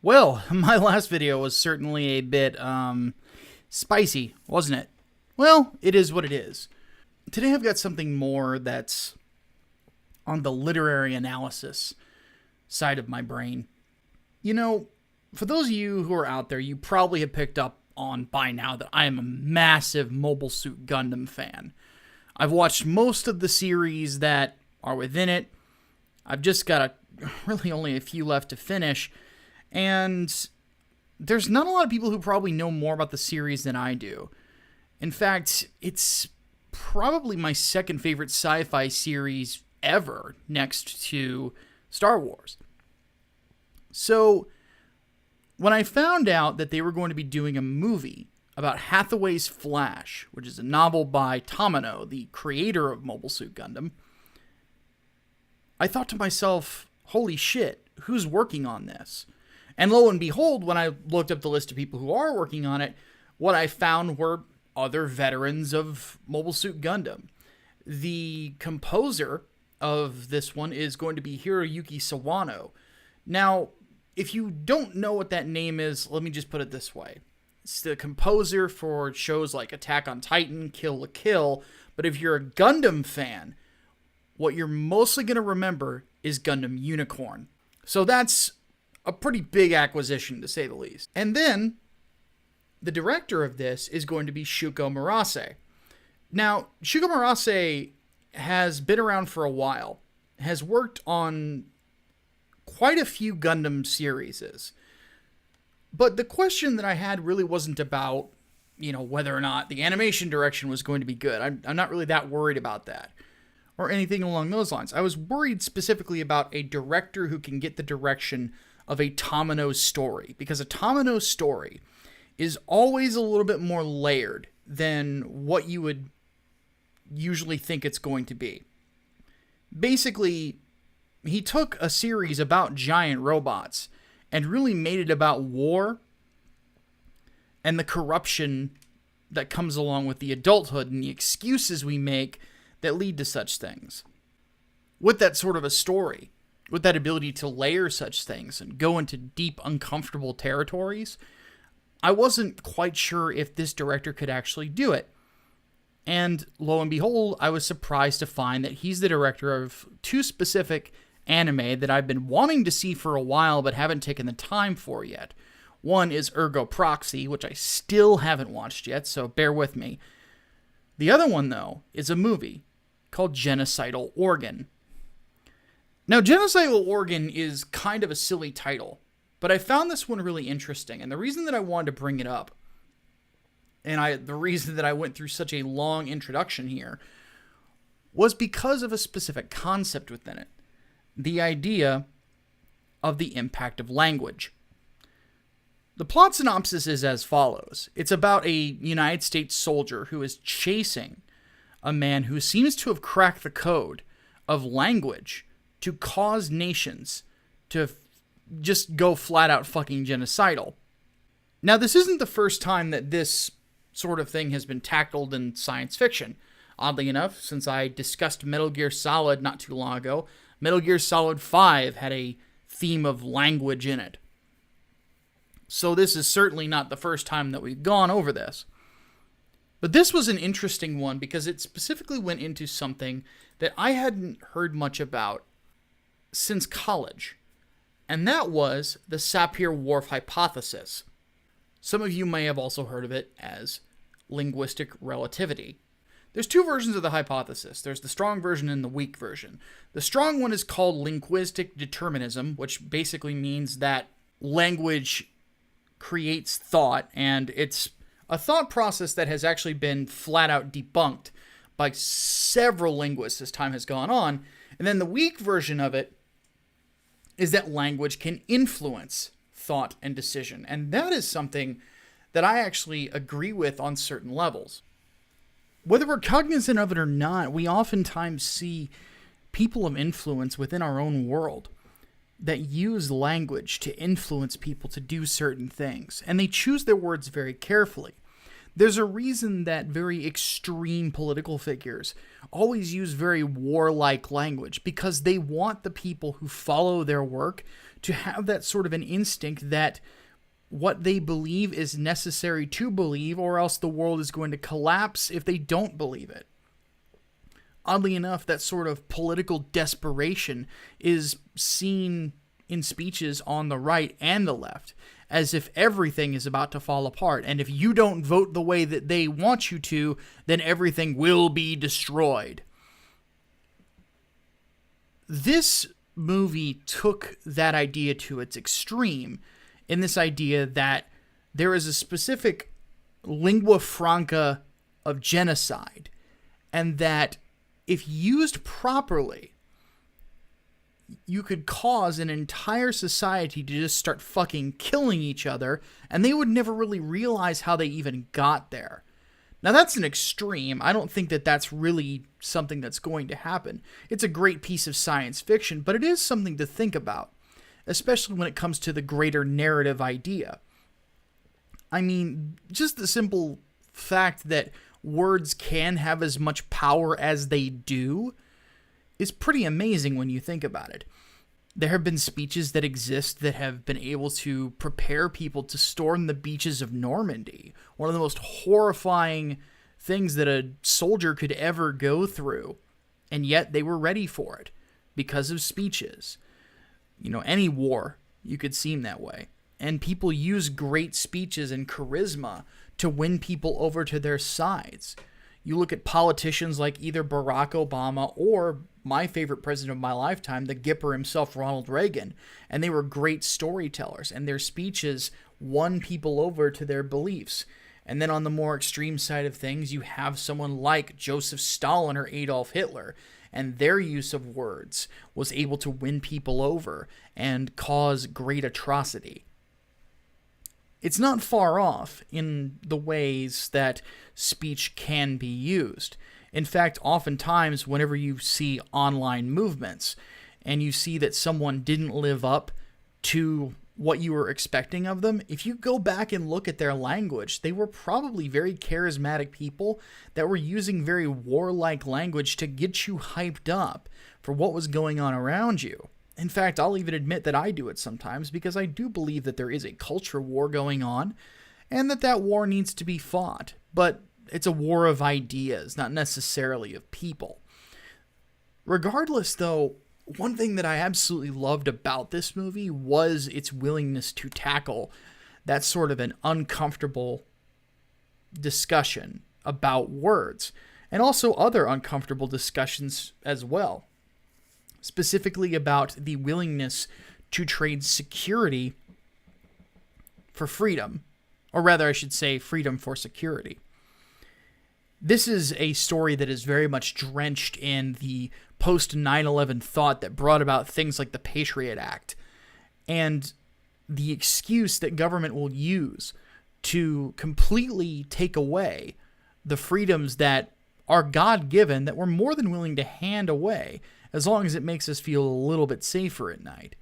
Well, my last video was certainly a bit, spicy, wasn't it? Well, it is what it is. Today I've got something more that's on the literary analysis side of my brain. You know, for those of you who are out there, you probably have picked up on by now that I am a massive Mobile Suit Gundam fan. I've watched most of the series that are within it. I've just got really only a few left to finish. And there's not a lot of people who probably know more about the series than I do. In fact, it's probably my second favorite sci-fi series ever, next to Star Wars. So, when I found out that they were going to be doing a movie about Hathaway's Flash, which is a novel by Tamino, the creator of Mobile Suit Gundam, I thought to myself, holy shit, who's working on this? And lo and behold, when I looked up the list of people who are working on it, what I found were other veterans of Mobile Suit Gundam. The composer of this one is going to be Hiroyuki Sawano. Now, if you don't know what that name is, let me just put it this way. It's the composer for shows like Attack on Titan, Kill la Kill, but if you're a Gundam fan, what you're mostly going to remember is Gundam Unicorn. So that's a pretty big acquisition, to say the least. And then, the director of this is going to be Shuko Murase. Now, Shuko Murase has been around for a while, has worked on quite a few Gundam series. But the question that I had really wasn't about, whether or not the animation direction was going to be good. I'm not really that worried about that, or anything along those lines. I was worried specifically about a director who can get the direction of a Tamino story, because a Tamino story is always a little bit more layered than what you would usually think it's going to be. Basically, he took a series about giant robots and really made it about war and the corruption that comes along with the adulthood and the excuses we make that lead to such things. With that sort of a story, with that ability to layer such things and go into deep, uncomfortable territories, I wasn't quite sure if this director could actually do it. And lo and behold, I was surprised to find that he's the director of two specific anime that I've been wanting to see for a while but haven't taken the time for yet. One is Ergo Proxy, which I still haven't watched yet, so bear with me. The other one, though, is a movie called Genocidal Organ. Now, Genocidal Organ is kind of a silly title, but I found this one really interesting, and the reason that I wanted to bring it up, and the reason that I went through such a long introduction here, was because of a specific concept within it. The idea of the impact of language. The plot synopsis is as follows. It's about a United States soldier who is chasing a man who seems to have cracked the code of language to cause nations to just go flat out fucking genocidal. Now, this isn't the first time that this sort of thing has been tackled in science fiction. Oddly enough, since I discussed Metal Gear Solid not too long ago, Metal Gear Solid 5 had a theme of language in it. So this is certainly not the first time that we've gone over this. But this was an interesting one because it specifically went into something that I hadn't heard much about since college. And that was the Sapir-Whorf hypothesis. Some of you may have also heard of it as linguistic relativity. There's two versions of the hypothesis. There's the strong version and the weak version. The strong one is called linguistic determinism, which basically means that language creates thought, and it's a thought process that has actually been flat out debunked by several linguists as time has gone on. And then the weak version of it is that language can influence thought and decision. And that is something that I actually agree with on certain levels. Whether we're cognizant of it or not, we oftentimes see people of influence within our own world that use language to influence people to do certain things. And they choose their words very carefully. There's a reason that very extreme political figures always use very warlike language, because they want the people who follow their work to have that sort of an instinct that what they believe is necessary to believe, or else the world is going to collapse if they don't believe it. Oddly enough, that sort of political desperation is seen in speeches on the right and the left, as if everything is about to fall apart, and if you don't vote the way that they want you to, then everything will be destroyed. This movie took that idea to its extreme, in this idea that there is a specific lingua franca of genocide, and that if used properly, you could cause an entire society to just start fucking killing each other, and they would never really realize how they even got there. Now, that's an extreme. I don't think that that's really something that's going to happen. It's a great piece of science fiction, but it is something to think about, especially when it comes to the greater narrative idea. I mean, just the simple fact that words can have as much power as they do is pretty amazing when you think about it. There have been speeches that exist that have been able to prepare people to storm the beaches of Normandy, one of the most horrifying things that a soldier could ever go through, and yet they were ready for it because of speeches. You know, any war, you could seem that way. And people use great speeches and charisma to win people over to their sides. You look at politicians like either Barack Obama or my favorite president of my lifetime, the Gipper himself, Ronald Reagan, and they were great storytellers, and their speeches won people over to their beliefs. And then on the more extreme side of things, you have someone like Joseph Stalin or Adolf Hitler, and their use of words was able to win people over and cause great atrocity. It's not far off in the ways that speech can be used. In fact, oftentimes, whenever you see online movements and you see that someone didn't live up to what you were expecting of them, if you go back and look at their language, they were probably very charismatic people that were using very warlike language to get you hyped up for what was going on around you. In fact, I'll even admit that I do it sometimes, because I do believe that there is a culture war going on and that war needs to be fought. But it's a war of ideas, not necessarily of people. Regardless, though, one thing that I absolutely loved about this movie was its willingness to tackle that sort of an uncomfortable discussion about words, and also other uncomfortable discussions as well. Specifically about the willingness to trade security for freedom, or rather I should say freedom for security. This is a story that is very much drenched in the post-9/11 thought that brought about things like the Patriot Act, and the excuse that government will use to completely take away the freedoms that are God-given, that we're more than willing to hand away as long as it makes us feel a little bit safer at night.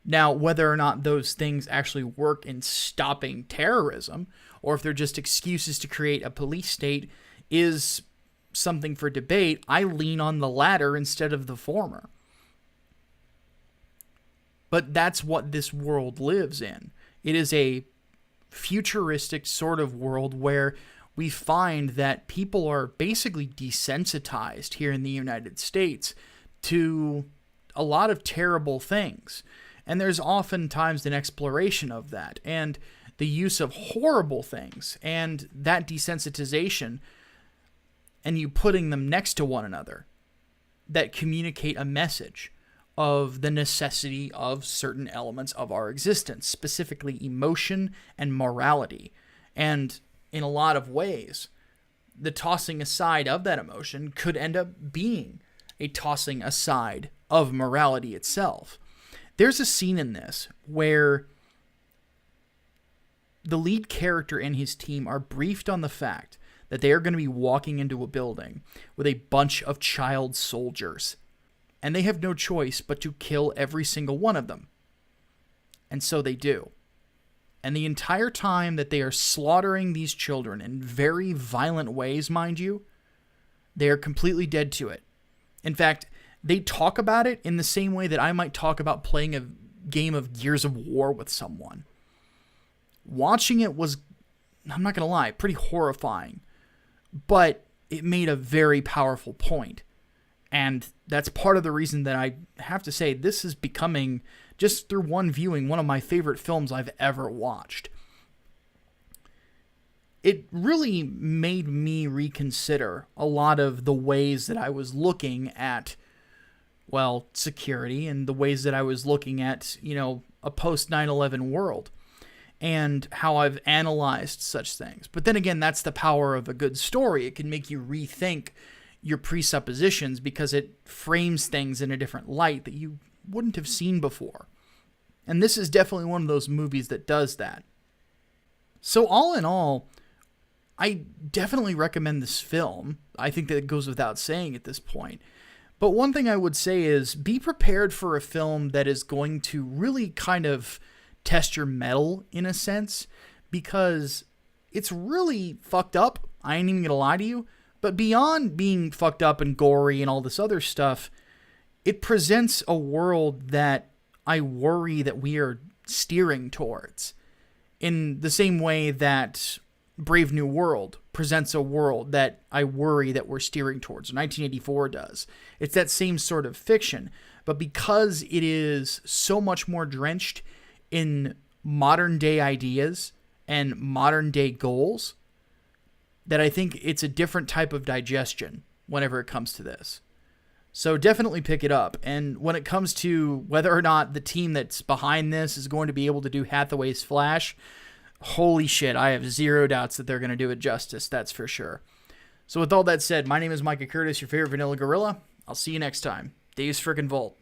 Now, whether or not those things actually work in stopping terrorism, or if they're just excuses to create a police state, is something for debate. I lean on the latter instead of the former. But that's what this world lives in. It is a futuristic sort of world where we find that people are basically desensitized here in the United States to a lot of terrible things. And there's oftentimes an exploration of that and the use of horrible things and that desensitization, and you putting them next to one another that communicate a message of the necessity of certain elements of our existence, specifically emotion and morality. And in a lot of ways, the tossing aside of that emotion could end up being a tossing aside of morality itself. There's a scene in this where the lead character and his team are briefed on the fact that they are going to be walking into a building with a bunch of child soldiers, and they have no choice but to kill every single one of them. And so they do. And the entire time that they are slaughtering these children in very violent ways, mind you, they are completely dead to it. In fact, they talk about it in the same way that I might talk about playing a game of Gears of War with someone. Watching it was, I'm not going to lie, pretty horrifying. But it made a very powerful point. And that's part of the reason that I have to say this is becoming, just through one viewing, one of my favorite films I've ever watched. It really made me reconsider a lot of the ways that I was looking at, well, security, and the ways that I was looking at, a post 9/11 world, and how I've analyzed such things. But then again, that's the power of a good story. It can make you rethink your presuppositions because it frames things in a different light that you wouldn't have seen before. And this is definitely one of those movies that does that. So all in all, I definitely recommend this film. I think that it goes without saying at this point. But one thing I would say is be prepared for a film that is going to really kind of test your mettle in a sense, because it's really fucked up. I ain't even gonna lie to you. But beyond being fucked up and gory and all this other stuff, it presents a world that I worry that we are steering towards. In the same way that Brave New World presents a world that I worry that we're steering towards. 1984 does. It's that same sort of fiction. But because it is so much more drenched in modern day ideas and modern day goals, that I think it's a different type of digestion whenever it comes to this. So definitely pick it up. And when it comes to whether or not the team that's behind this is going to be able to do Hathaway's Flash, holy shit, I have zero doubts that they're going to do it justice, that's for sure. So with all that said, my name is Micah Curtis, your favorite vanilla gorilla. I'll see you next time. Dave's frickin' Volt.